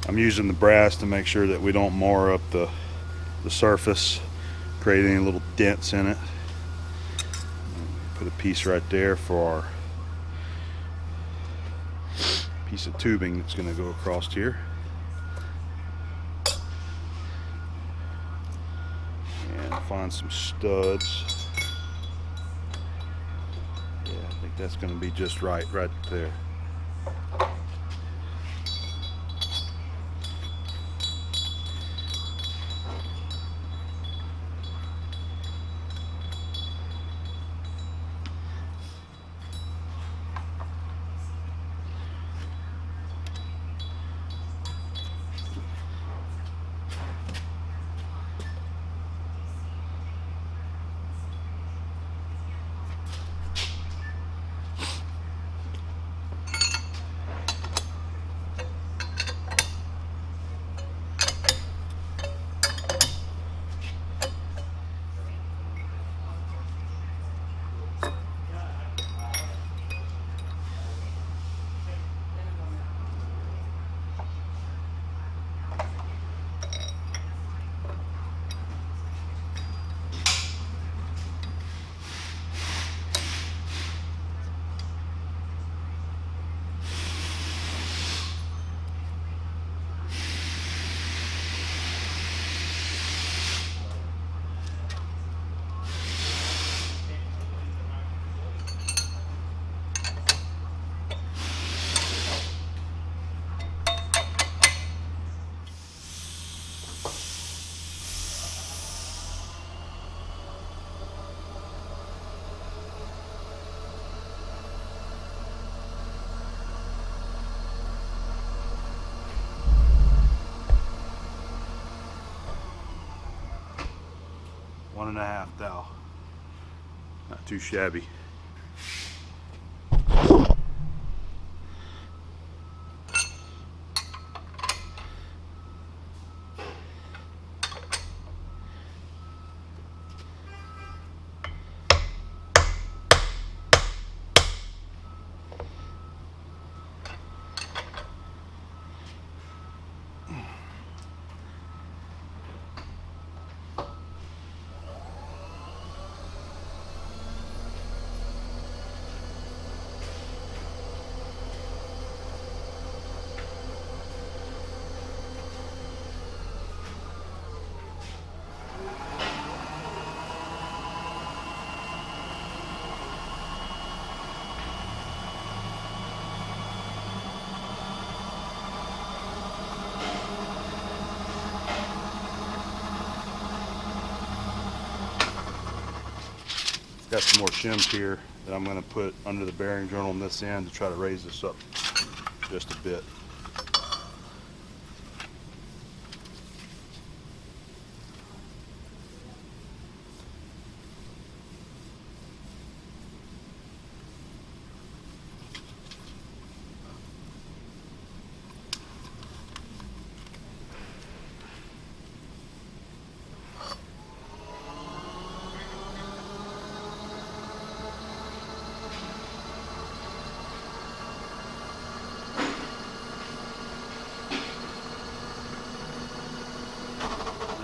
I'm using the brass to make sure that we don't mar up the surface, create any little dents in it. Put a piece right there for our piece of tubing that's going to go across here. And find some studs. Yeah, I think that's going to be just right there. One and a half thou. Not too shabby. Got some more shims here that I'm going to put under the bearing journal on this end to try to raise this up just a bit.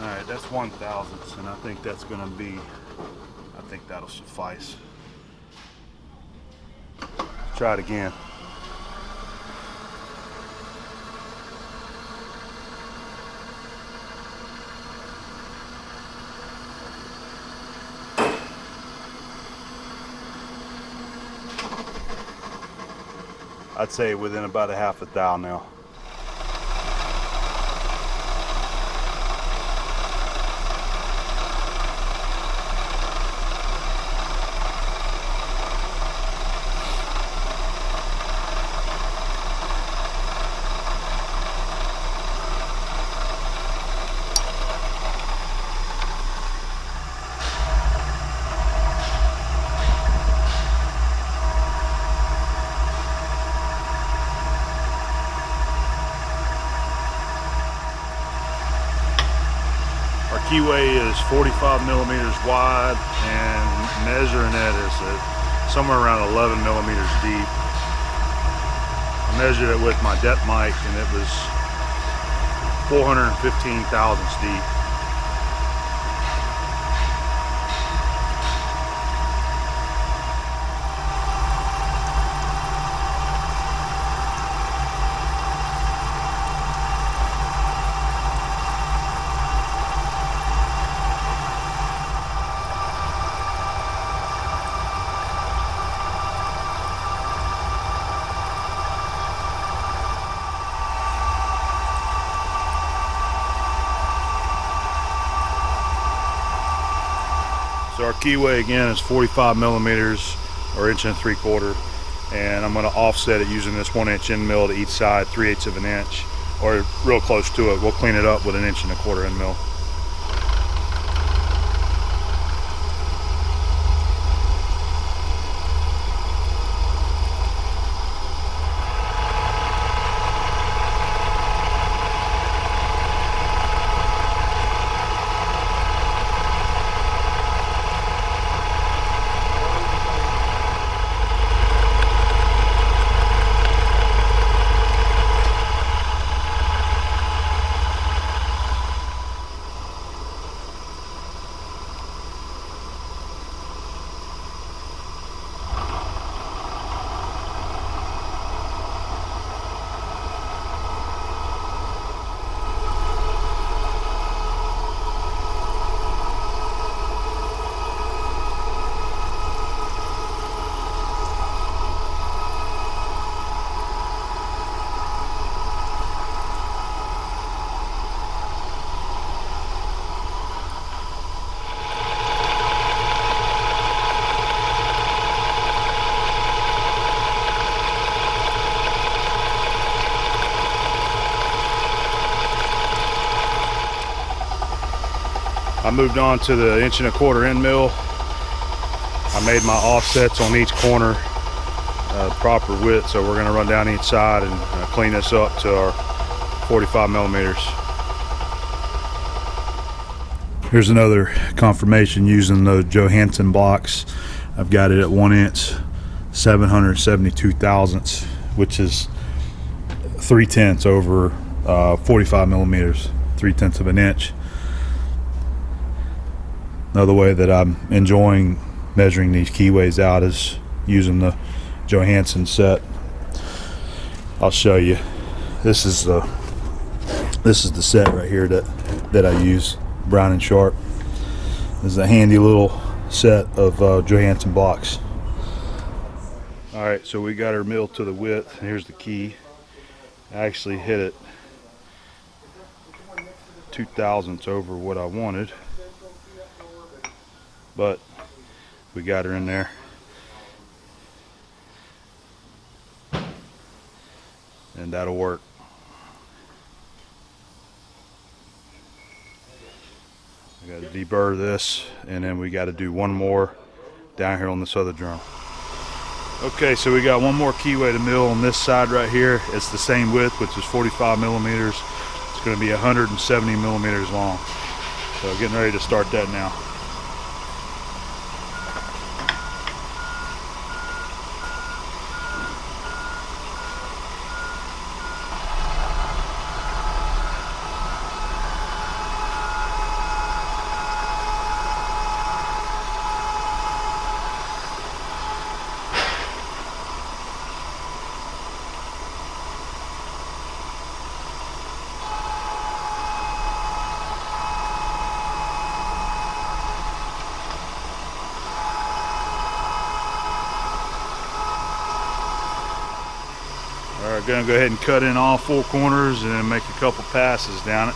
Alright, that's 1/1000th, and I think that's going to be, I think that'll suffice. Try it again. I'd say within about a half a thou now. keyway is 45 millimeters wide, and measuring it is at somewhere around 11 millimeters deep. I measured it with my depth mic, and it was 415 thousandths deep. So our keyway again is 45 millimeters or 1 3/4, and I'm going to offset it using this 1-inch end mill to each side, 3/8 of an inch, or real close to it. We'll clean it up with an 1 1/4 end mill. I moved on to the 1 1/4 end mill. I made my offsets on each corner proper width, so we're going to run down each side and clean this up to our 45 millimeters. Here's another confirmation using the Johansson blocks. I've got it at 1 inch, 772 thousandths, which is 3/10 over 45 millimeters, 3/10 of an inch. Another way that I'm enjoying measuring these keyways out is using the Johansson set. I'll show you. This is the set right here that I use, Brown and Sharp. This is a handy little set of Johansson blocks. All right, so we got our mill to the width. Here's the key. I actually hit it 2 thousandths over what I wanted, but we got her in there. And that'll work. I got to deburr this, and then we got to do one more down here on this other drum. Okay, so we got one more keyway to mill on this side right here. It's the same width, which is 45 millimeters. It's going to be 170 millimeters long. So getting ready to start that now. Alright, gonna go ahead and cut in all 4 corners and then make a couple passes down it.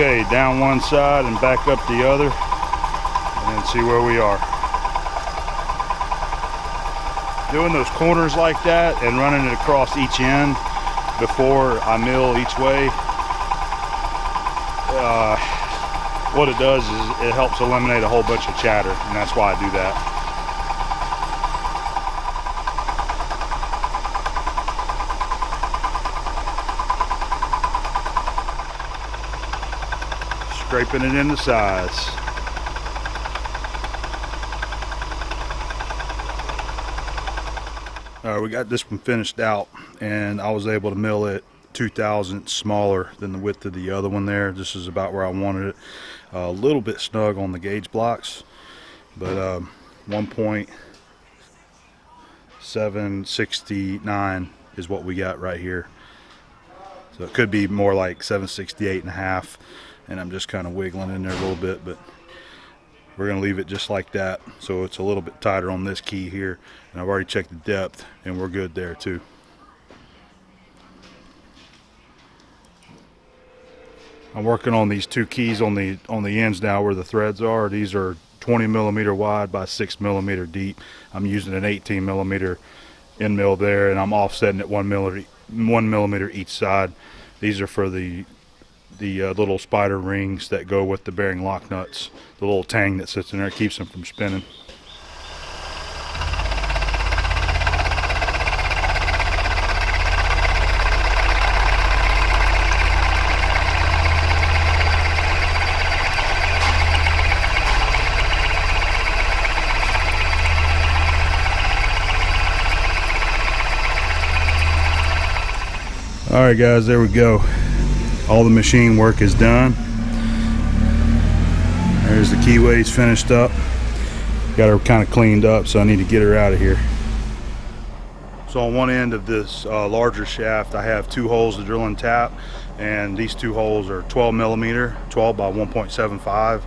Okay, down one side and back up the other, and then see where we are. Doing those corners like that and running it across each end before I mill each way, what it does is it helps eliminate a whole bunch of chatter, and that's why I do that. Scraping it into size. All right, we got this one finished out, and I was able to mill it 2/1000 smaller than the width of the other one there. This is about where I wanted it. A little bit snug on the gauge blocks, but 1.769 is what we got right here. So it could be more like 768.5, and I'm just kind of wiggling in there a little bit, but we're going to leave it just like that, so it's a little bit tighter on this key here, and I've already checked the depth and we're good there too. I'm working on these two keys on the ends now where the threads are. These are 20 millimeter wide by 6 millimeter deep. I'm using an 18 millimeter end mill there, and I'm offsetting it 1 millimeter each side. These are for the little spider rings that go with the bearing lock nuts. The little tang that sits in there keeps them from spinning. All right, guys, there we go. All the machine work is done. There's the keyways finished up. Got her kind of cleaned up, so I need to get her out of here. So on one end of this larger shaft, I have 2 holes to drill and tap, and these 2 holes are 12 millimeter, 12 by 1.75,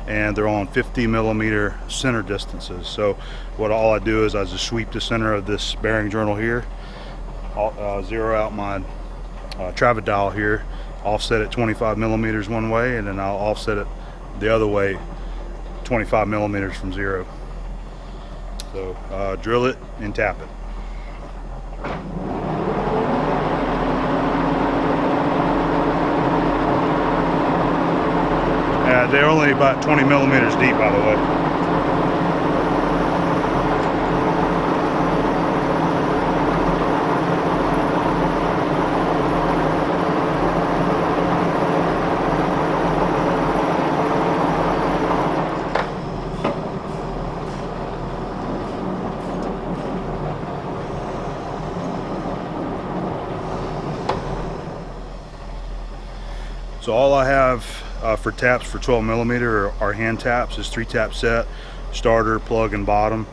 and they're on 50 millimeter center distances. So all I do is I just sweep the center of this bearing journal here, zero out my travel dial here, offset it 25 millimeters one way, and then I'll offset it the other way 25 millimeters from zero. So drill it and tap it. They're only about 20 millimeters deep, by the way. So all I have for taps for 12 millimeter are hand taps. It's 3-tap set, starter, plug, and bottom.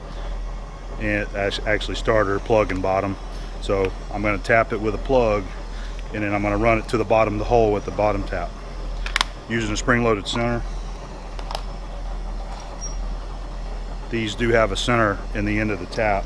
And actually starter, plug, and bottom. So I'm going to tap it with a plug, and then I'm going to run it to the bottom of the hole with the bottom tap. Using a spring-loaded center. These do have a center in the end of the tap.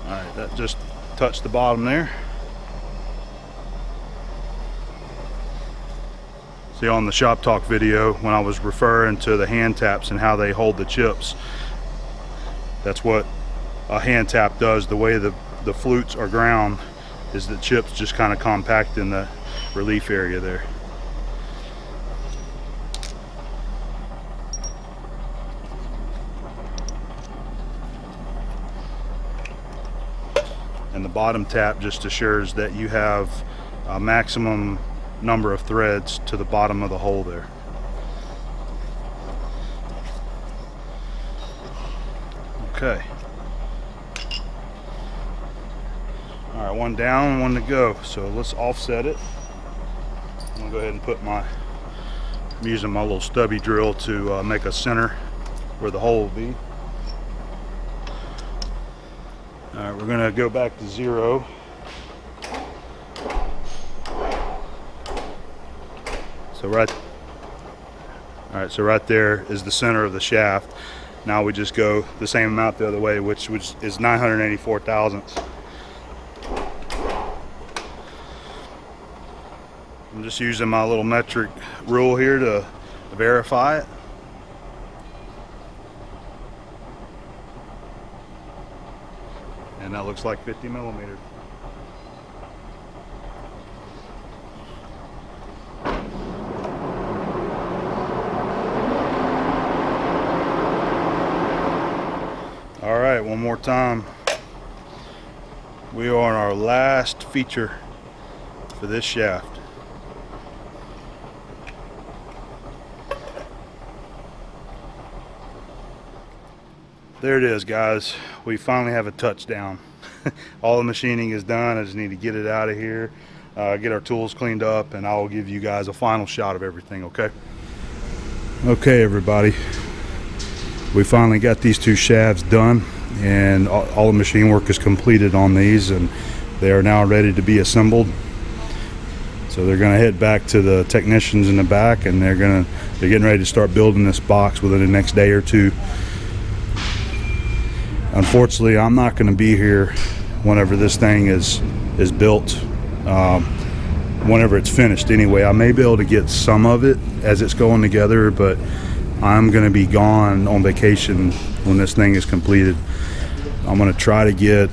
Alright, that just touched the bottom there. See, on the Shop Talk video, when I was referring to the hand taps and how they hold the chips, that's what a hand tap does. The way the flutes are ground is the chips just kind of compact in the relief area there. And the bottom tap just assures that you have a maximum number of threads to the bottom of the hole there. Okay. All All right, one down, one to go. So let's offset it. I'm gonna go ahead and put I'm using my little stubby drill to make a center where the hole will be. All right, we're gonna go back to 0. So right there is the center of the shaft. Now we just go the same amount the other way, which is 984 thousandths. I'm just using my little metric rule here to verify it. And that looks like 50 millimeters. All right, one more time. We are on our last feature for this shaft. There it is, guys. We finally have a touchdown. All the machining is done. I just need to get it out of here, get our tools cleaned up, and I'll give you guys a final shot of everything, okay? Okay, everybody. We finally got these 2 shafts done, and all the machine work is completed on these, and they are now ready to be assembled. So they're going to head back to the technicians in the back, and they're getting ready to start building this box within the next day or 2. Unfortunately, I'm not going to be here whenever this thing is built, whenever it's finished anyway. I may be able to get some of it as it's going together, but I'm going to be gone on vacation when this thing is completed. I'm going to try to get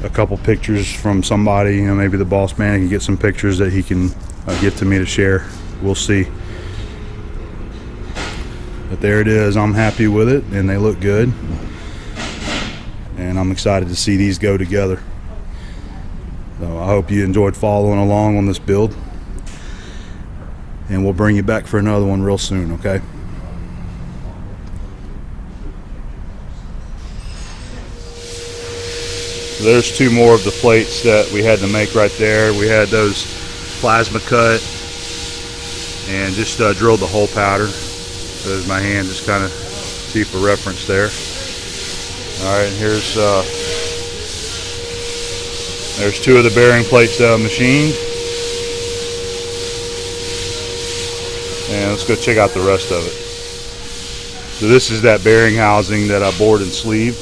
a couple pictures from somebody, maybe the boss man can get some pictures that he can give to me to share. We'll see. But there it is. I'm happy with it, and they look good. And I'm excited to see these go together. So I hope you enjoyed following along on this build. And we'll bring you back for another one real soon, okay? So there's 2 more of the plates that we had to make right there. We had those plasma cut and just drilled the hole pattern. So there's my hand, just kind of see for reference there. All right, here's there's 2 of the bearing plates that I machined. And let's go check out the rest of it. So this is that bearing housing that I bored and sleeved.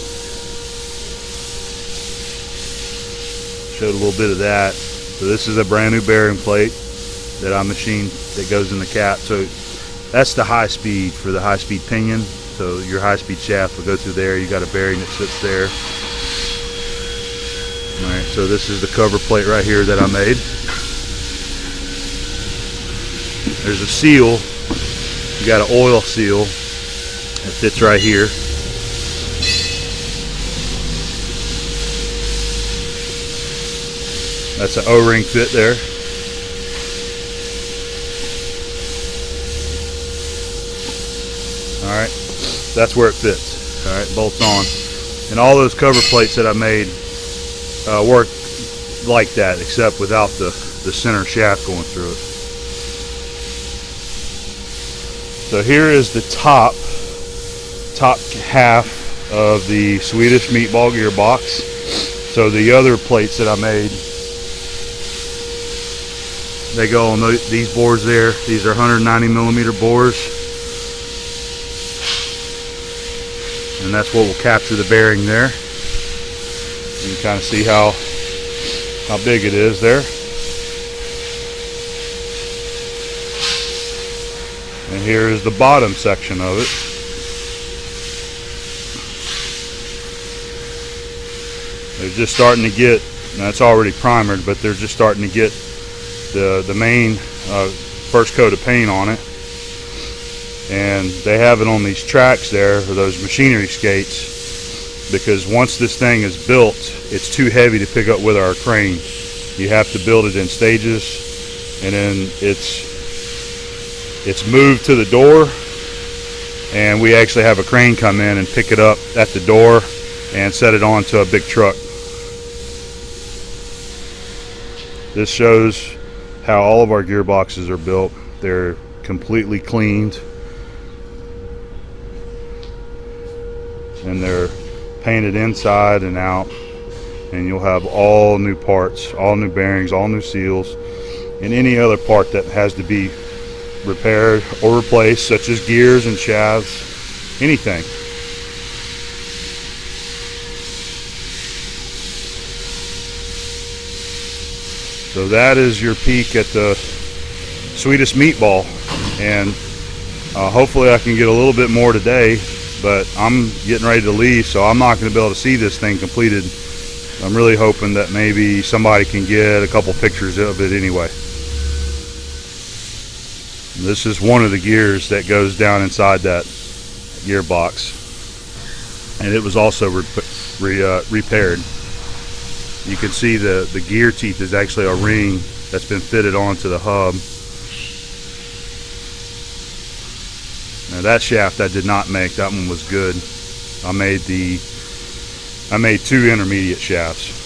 Showed a little bit of that. So this is a brand new bearing plate that I machined that goes in the cap. So that's the high speed for the high speed pinion. So your high-speed shaft will go through there. You got a bearing that sits there. All right, so this is the cover plate right here that I made. There's a seal. You got an oil seal that fits right here. That's an O-ring fit there. All right. That's where it fits. All right, bolts on. And all those cover plates that I made work like that, except without the center shaft going through it. So here is the top half of the Swedish meatball gearbox. So the other plates that I made, they go on these bores there. These are 190 millimeter bores. And that's what will capture the bearing there. You can kind of see how big it is there. And here is the bottom section of it. They're just starting to get, now it's already primered, but they're just starting to get the main first coat of paint on it. And they have it on these tracks there, or those machinery skates, because once this thing is built, it's too heavy to pick up with our crane. You have to build it in stages, and then it's moved to the door, and we actually have a crane come in and pick it up at the door and set it onto a big truck. This shows how all of our gearboxes are built. They're completely cleaned and they're painted inside and out, and you'll have all new parts, all new bearings, all new seals, and any other part that has to be repaired or replaced, such as gears and shafts, anything. So that is your peek at the Swedish meatball, and hopefully I can get a little bit more today, but I'm getting ready to leave, so I'm not going to be able to see this thing completed. I'm really hoping that maybe somebody can get a couple pictures of it anyway. This is one of the gears that goes down inside that gearbox, and it was also repaired. You can see the gear teeth is actually a ring that's been fitted onto the hub. Now that shaft I did not make. That one was good. I made 2 intermediate shafts.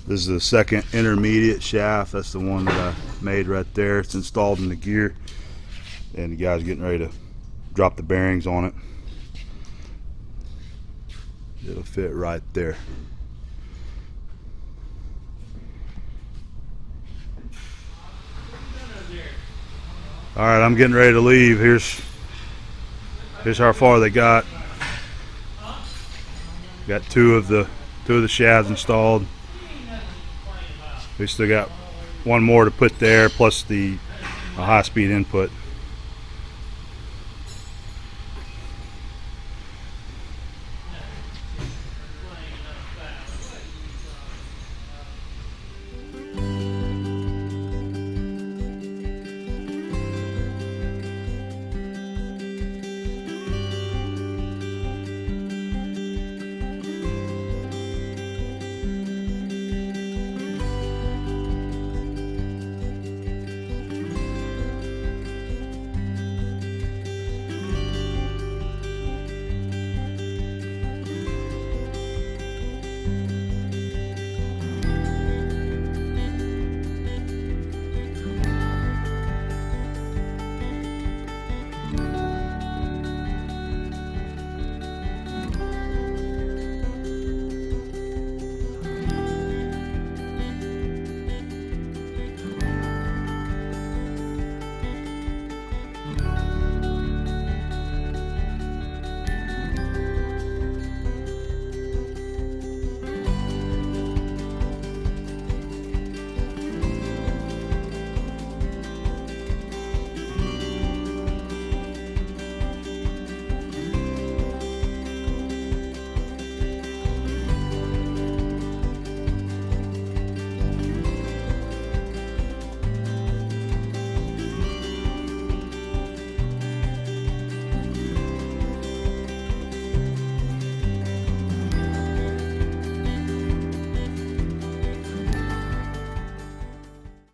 This is the second intermediate shaft. That's the one that I made right there. It's installed in the gear, and the guy's getting ready to drop the bearings on it. It'll fit right there. All right, I'm getting ready to leave. Here's how far they got. Got two of the shafts installed. We still got one more to put there, plus the high-speed input.